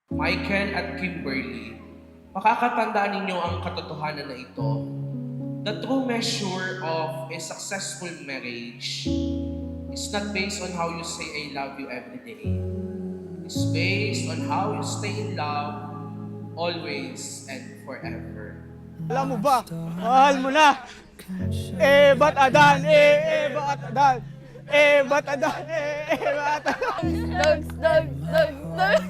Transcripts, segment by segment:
Michael at Kimberly, makakatandaan ninyo ang katotohanan na ito. The true measure of a successful marriage is not based on how you say I love you every day. It's based on how you stay in love always and forever. Alam mo ba, mahal mo na. Ba't adan, ba't adan, ba't adan, ba't adan. Dogs, dogs, dogs, dogs.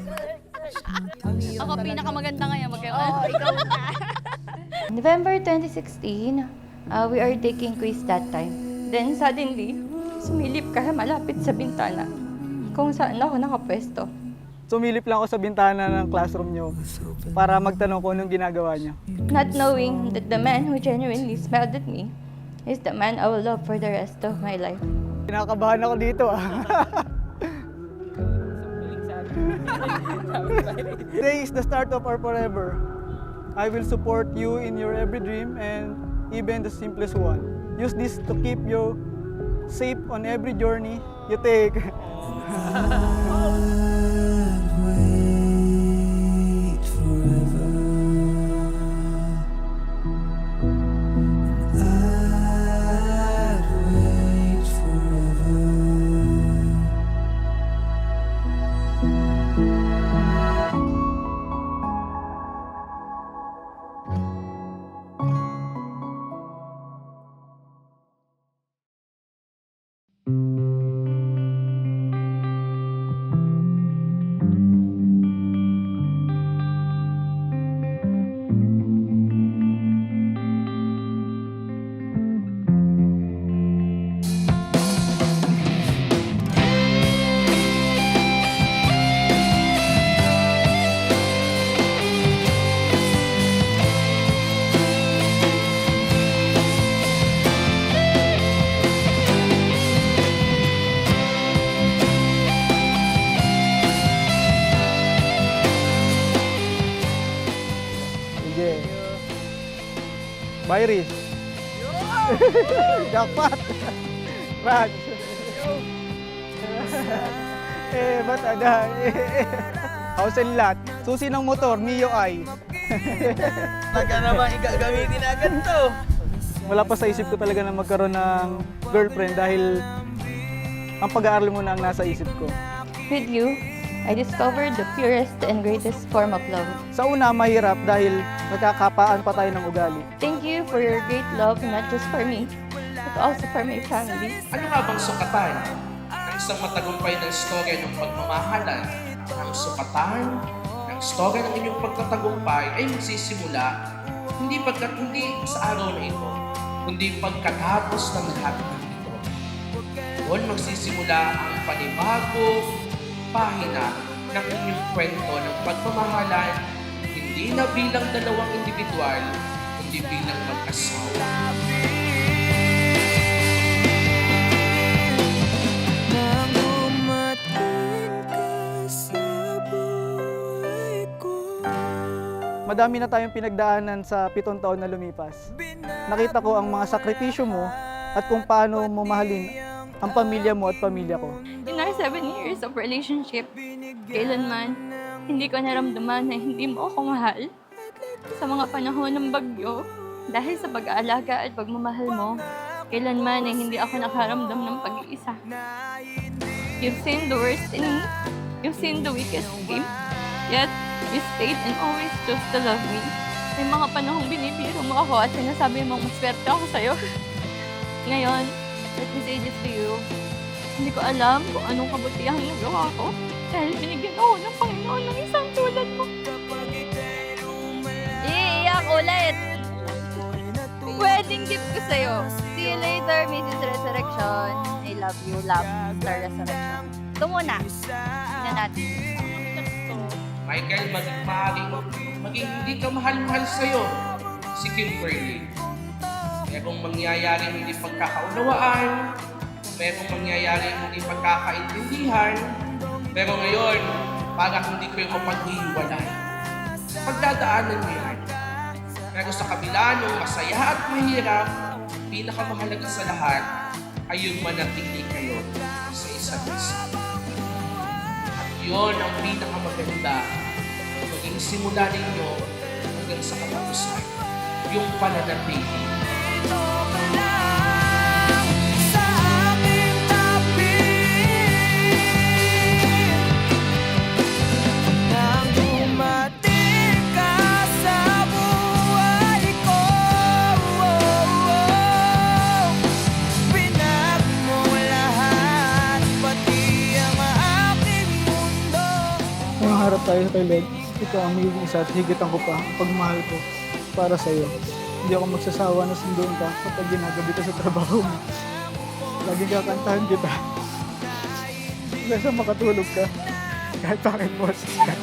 Ako pinakamaganda ngayon. Ikaw na. November 2016, we are taking quiz that time. Then suddenly, sumilip ka malapit sa bintana kung saan ako nakapwesto. Sumilip lang ako sa bintana ng classroom nyo para magtanong kung anong ginagawa nyo. Not knowing that the man who genuinely smiled at me is the man I will love for the rest of my life. Kinakabahan ako dito Today is the start of our forever. I will support you in your every dream and even the simplest one. Use this to keep you safe on every journey you take. Sige. Bye, Riz. Jackpot! Raj! Ba't adan, House and lot. Susi ng motor, Mio I. Taga naman gagamitin agad to. Wala pa sa isip ko talaga na magkaroon ng girlfriend dahil ang pag-aaral mo na ang nasa isip ko. With you, I discovered the purest and greatest form of love. Sa una, mahirap dahil nagkakapaan pa tayo ng ugali. Thank you for your great love, not just for me, but also for my family. Ano nga bang sukatan ng isang matagumpay ng istorya ng pagmamahalan? Ang sukatan ng istorya ng inyong pagtatagumpay ay magsisimula hindi sa araw na ito, kundi pagkatapos ng lahat ng ito. Doon magsisimula ang panibagong pahina ng inyong kwento ng pagmamahalan, hindi na bilang dalawang individual, kundi bilang mag-asawa. Madami na tayong pinagdaanan sa 7 taon na lumipas. Nakita ko ang mga sakripisyo mo at kung paano mo mahalin ang pamilya mo at pamilya ko. In our 7 years of relationship, kailanman hindi ko naramdaman na hindi mo ako mahal. Sa mga panahon ng bagyo, dahil sa pag-aalaga at pagmamahal mo, kailanman ay hindi ako nakaramdam ng pag-iisa. You've seen the worst in me. You've seen the weakest in me. Yet, you stayed and always chose to love me. May mga panahong binibiro mo ako at sinasabi mong maswerte ako sa'yo. Ngayon, let me say this to you. Hindi ko alam kung anong kabutihang nagawa ko dahil binigyan ako ng Panginoon ng isang tulad mo. Iiyak ulit. Wedding gift ko sa'yo. See you later, Mrs. Resurrection. I love you, love, Star Resurrection. Ito muna. Tingnan natin. Michael, maging hindi ka mahal-mahal sa'yo si Kimberly. Merong mangyayaring hindi pagkakaunawaan, merong mangyayaring hindi pagkakaintindihan, pero ngayon, para hindi kayo mapaghiwalay. Pagdadaanan mo yan. Pero sa kabila ng masaya at mahirap, pinakamahalaga sa lahat ay yung manatili kayo sa isa't isa. At yun ang pinakamaganda simula ninyo hanggang sa katapusan, yung pananatili. Nangangarap tayo kay Lord. Ikaw ang magiging isa at higitan ko pa ang pagmahal ko para sa iyo. Hindi ako magsasawa na sunduin ka kapag ginagabi ka sa trabaho mo. Laging kakantahan kita. Basta makatulog ka. Kahit bakit boses ka.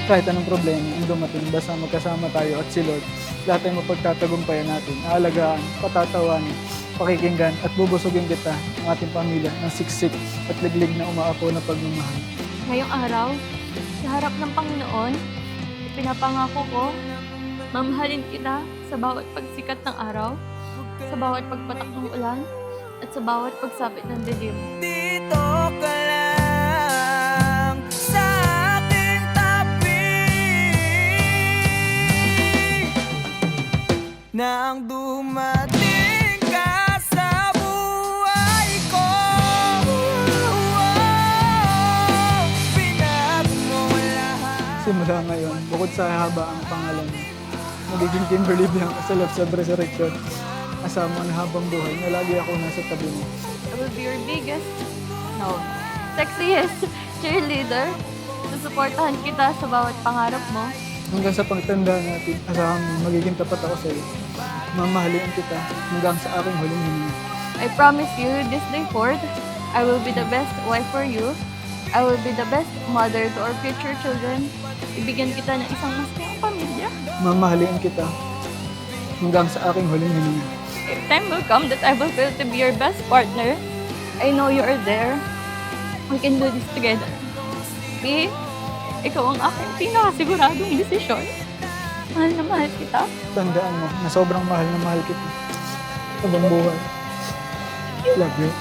Kahit anong problema ang dumating, basta magkasama tayo at si Lord, lahat ay mapagtatagumpayan natin, aalagaan, patatawanin, pakikinggan at bubusugin kita, ang ating pamilya, ng siksik at liglig na umaapaw na pagmamahal. Ngayong araw, sa harap ng Panginoon, pinapangako ko, mamahalin kita sa bawat pagsikat ng araw, sa bawat pagpatak ng ulan, at sa bawat pagsapit ng dilim. Dito ka lang sa aking tabi, nang dumating ka sa buhay ko. Pinag mo lahat. Simula ngayon, bukod sa haba ang pangalan mo, magiging Kimberly Blanca sa Love Sub Resurrection. Asama na habang buhay na lagi ako nasa tabi mo. I will be your biggest, no, sexiest cheerleader. Susuportahan kita sa bawat pangarap mo. Hanggang sa pagtanda natin, asahan mo, magiging tapat ako sa iyo. Mamahalin kita hanggang sa aking huling hininga. I promise you, this day forth, I will be the best wife for you. I will be the best mother to our future children. Ibigyan kita ng isang masayang pamilya. Mamahalin kita hanggang sa aking huling hininga. If time will come that I will feel to be your best partner, I know you are there. We can do this together. B, ikaw ang aking pinakasiguradong desisyon. Mahal na mahal kita. Tandaan mo na sobrang mahal na mahal kita. Habang buhay. Love you.